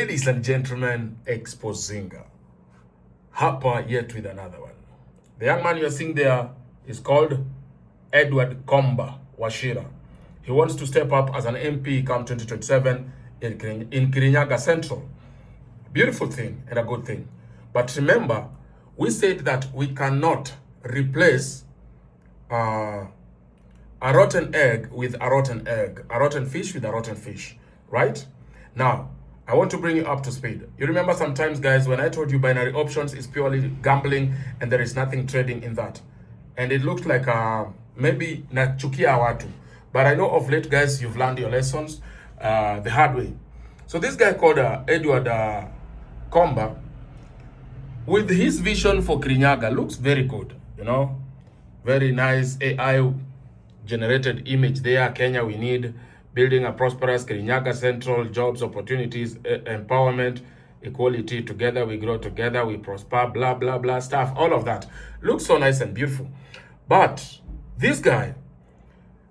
Ladies and gentlemen, Exposinga. Hapa yet with another one. The young man you're seeing there is called Edward Komba Wachira. He wants to step up as an MP come 2027 in Kirinyaga Central. Beautiful thing and a good thing. But remember, we said that we cannot replace a rotten egg with a rotten egg, a rotten fish with a rotten fish, right? Now, I want to bring you up to speed. You remember sometimes, guys, when I told you binary options is purely gambling and there is nothing trading in that. And it looked like maybe nachukia watu. But I know of late, guys, you've learned your lessons the hard way. So this guy called Edward Komba, with his vision for Kirinyaga, looks very good, you know, very nice AI generated image there. Kenya, we need building a prosperous Kirinyaga Central, jobs, opportunities, empowerment, equality. Together we grow, together we prosper, blah, blah, blah stuff. All of that looks so nice and beautiful. But this guy,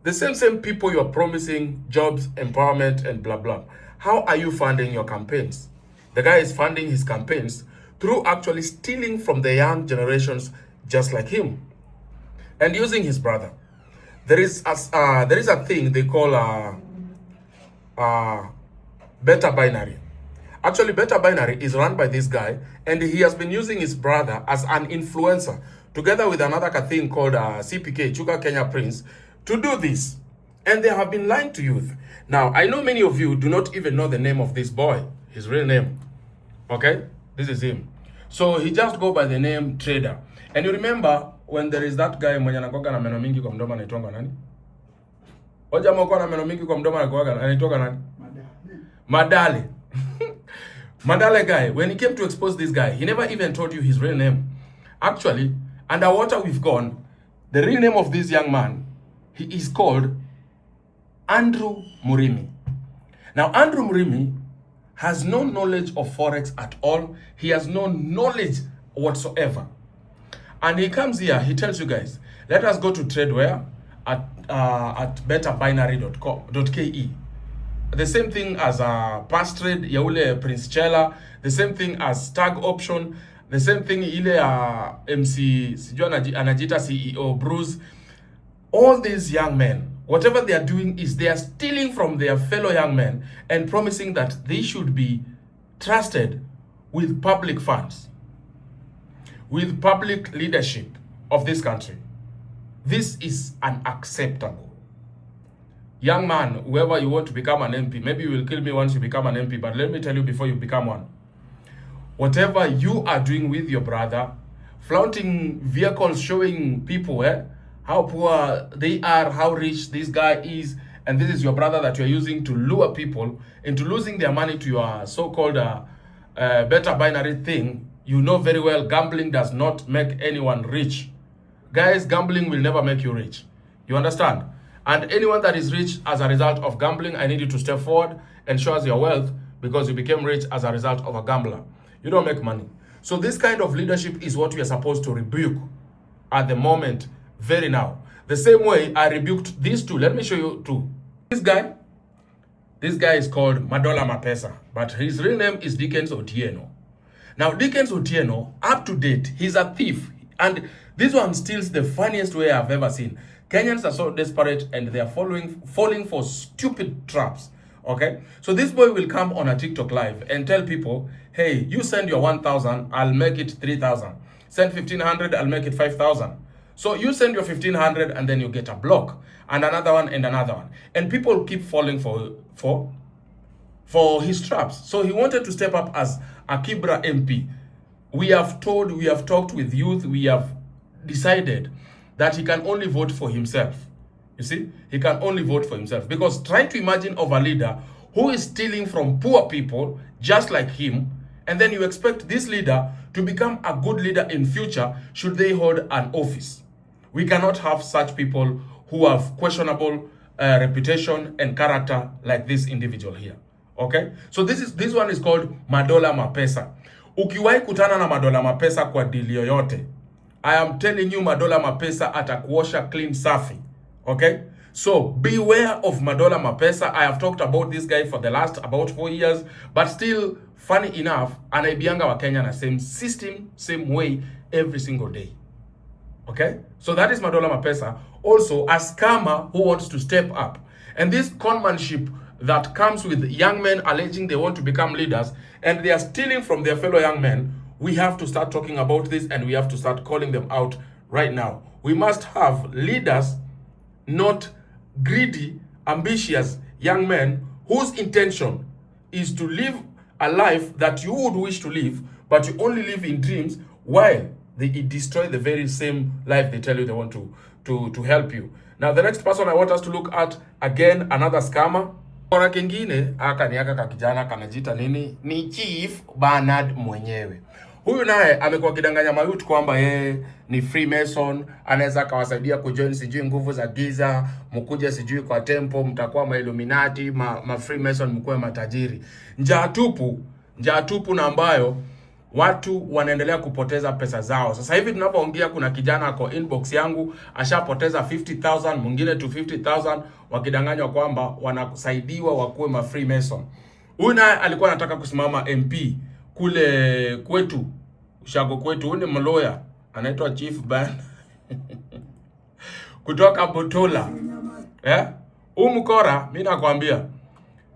the same people you're promising jobs, empowerment, and blah, blah. How are you funding your campaigns? The guy is funding his campaigns through actually stealing from the young generations just like him and using his brother. There is a thing they call beta binary. Actually, beta binary is run by this guy, and he has been using his brother as an influencer together with another thing called CPK, Chuka Kenya Prince, to do this. And they have been lying to youth. Now, I know many of you do not even know the name of this boy, his real name. Okay? This is him. So he just go by the name Trader. And you remember when there is that guy mwenye anakuwa na meno mingi kwa mdomo anaitwa nani? Hoja mko na meno mingi kwa mdomo anaitwa nani? Madale. Madale guy, when he came to expose this guy, he never even told you his real name. Actually, underwater we've gone. The real name of this young man, he is called Andrew Murimi. Now, Andrew Murimi has no knowledge of Forex at all. He has no knowledge whatsoever. And he comes here, he tells you guys, let us go to Tradeware at betabinary.ke. The same thing as Pass Trade, yaule Prince Chela, the same thing as Tag Option, the same thing ile MC, sijua anajita CEO Bruce. All these young men, whatever they are doing is they are stealing from their fellow young men and promising that they should be trusted with public funds, with public leadership of this country. This is unacceptable. Young man, whoever you want to become an MP, maybe you will kill me once you become an MP, but let me tell you before you become one. Whatever you are doing with your brother, flaunting vehicles, showing people how poor they are, how rich this guy is, and this is your brother that you're using to lure people into losing their money to your so-called beta binary thing. You know very well gambling does not make anyone rich. Guys, gambling will never make you rich. You understand? And anyone that is rich as a result of gambling, I need you to step forward and show us your wealth because you became rich as a result of a gambler. You don't make money. So this kind of leadership is what we are supposed to rebuke at the moment, very now. The same way I rebuked these two. Let me show you two. This guy is called Madola Mapesa, but his real name is Dickens Otieno. Now, Dickens Otieno, up to date, he's a thief. And this one steals the funniest way I've ever seen. Kenyans are so desperate and they are falling for stupid traps. Okay? So this boy will come on a TikTok live and tell people, hey, you send your 1,000, I'll make it 3,000. Send 1,500, I'll make it 5,000. So you send your 1,500 and then you get a block. And another one and another one. And people keep falling for his traps. So he wanted to step up as a Kibra MP. We have talked with youth, we have decided that he can only vote for himself. You see, he can only vote for himself. Because try to imagine of a leader who is stealing from poor people just like him, and then you expect this leader to become a good leader in future should they hold an office. We cannot have such people who have questionable reputation and character like this individual here. Okay? So this one is called Madola Mapesa. Ukiwahi kutana na Madola Mapesa kwa deal yoyote, I am telling you Madola Mapesa atakuosha clean safi. Okay? So beware of Madola Mapesa. I have talked about this guy for the last about 4 years, but still funny enough, anaibianga wa Kenya na same system, same way every single day. Okay? So that is Madola Mapesa, also a scammer who wants to step up. And this conmanship that comes with young men alleging they want to become leaders and they are stealing from their fellow young men, we have to start talking about this and we have to start calling them out right now. We must have leaders, not greedy, ambitious young men whose intention is to live a life that you would wish to live, but you only live in dreams while they destroy the very same life they tell you they want to help you. Now the next person I want us to look at, again, another scammer. Kora kingine aka ni aka kakijana kanajita nini? Ni Chief Bernard mwenyewe. Huyu naye amekuwa kidanganya mayut kwamba yeye ni Freemason, anaweza kawasaidia kujoin sijui nguvu za giza, mkuje sijui kwa tempo, mtakuwa ma Illuminati, ma Freemason, mkuwe matajiri. Njaa tupu na ambayo watu wanaendelea kupoteza pesa zao. Sasa hivi tunapoongea kuna kijana ako inbox yangu ashapoteza 50,000, mwingine 250,000 wakidanganywa kwamba wanasaidiwa wakuwe ma Freemason. Huyu naye alikuwa anataka kusimama MP kule kwetu, ushago kwetu. Huyu ni mloya anaitwa Chief Ban kutoka Botola. Mkora, mimi nakwambia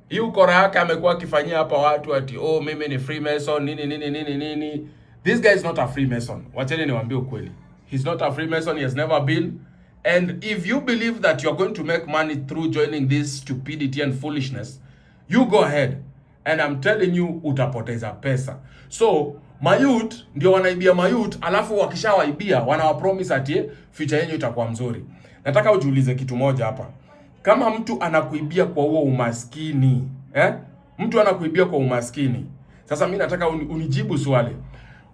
hii ukora yake amekuwa akifanyia hapa watu ati mimi ni Freemason nini. This guy is not a Freemason. Wacheni niwaambie ukweli. He's not a Freemason, he has never been. And if you believe that you are going to make money through joining this stupidity and foolishness, you go ahead. And I'm telling you, utapoteza pesa. So, mayut ndio wanaibia mayut, alafu wakishawaibia wanawapromise ati future yenu itakuwa mzuri. Nataka ujiulize kitu moja hapa. Kama mtu anakuibia kwa huo umaskini, mtu anakuibia kwa umaskini. Sasa mimi nataka unijibu swali.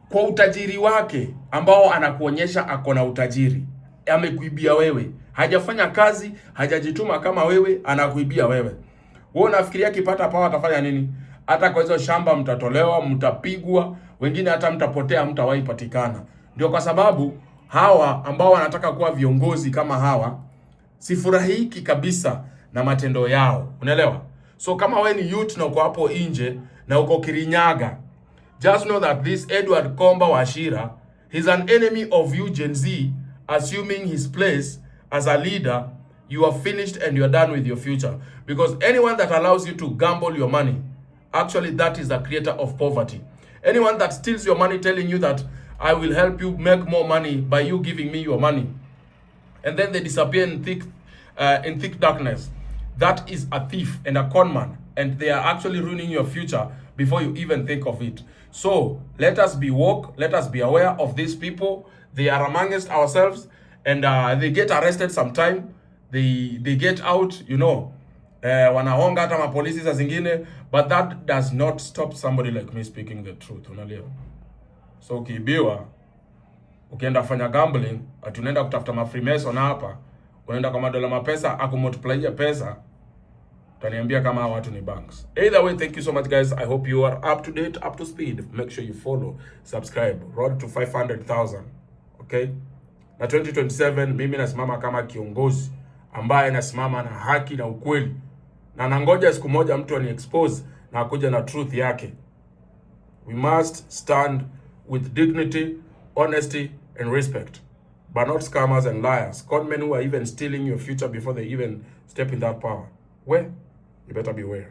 Kwa utajiri wake ambao anakuonyesha ako na utajiri, amekuibia wewe. Hajafanya kazi, hajajituma kama wewe, anakuibia wewe. Wewe unafikiria kipata power atafanya nini? Hata kwa hizo shamba mtatolewa, mtapigwa, wengine hata mtapotea, mtawahi patikana. Ndio kwa sababu hawa ambao wanataka kuwa viongozi kama hawa, sifurahiki kabisa na matendo yao. Unaelewa? So kama wewe ni youth na uko hapo nje na uko Kirinyaga, just know that this Edward Komba Wachira, he's an enemy of you Gen Z, assuming his place as a leader. You are finished and you are done with your future. Because anyone that allows you to gamble your money, actually that is the creator of poverty. Anyone that steals your money telling you that I will help you make more money by you giving me your money, and then they disappear in thick darkness, that is a thief and a con man, and they are actually ruining your future before you even think of it. So let us be woke, let us be aware of these people. They are amongst ourselves, and they get arrested sometime, they get out, wanahonga hata mapolisi za zingine, but that does not stop somebody like me speaking the truth. Unaelewa? So ukiibiwa, ukienda fanya gambling, ati unaenda kutafuta ma Freemason hapa, unaenda kwa Madola Mapesa akumultiply pesa, utaniambia kama watu ni banks. Either way, thank you so much guys. I hope you are up to date, up to speed. Make sure you follow, subscribe. Road to 500,000. Okay? Na 2027 mimi nasimama kama kiongozi ambaye nasimama na haki na ukweli. Na nangoja siku moja mtu ani expose na akuja na truth yake. We must stand with dignity, honesty, and respect, but not scammers and liars, conmen who are even stealing your future before they even step in that power. Well, you better beware.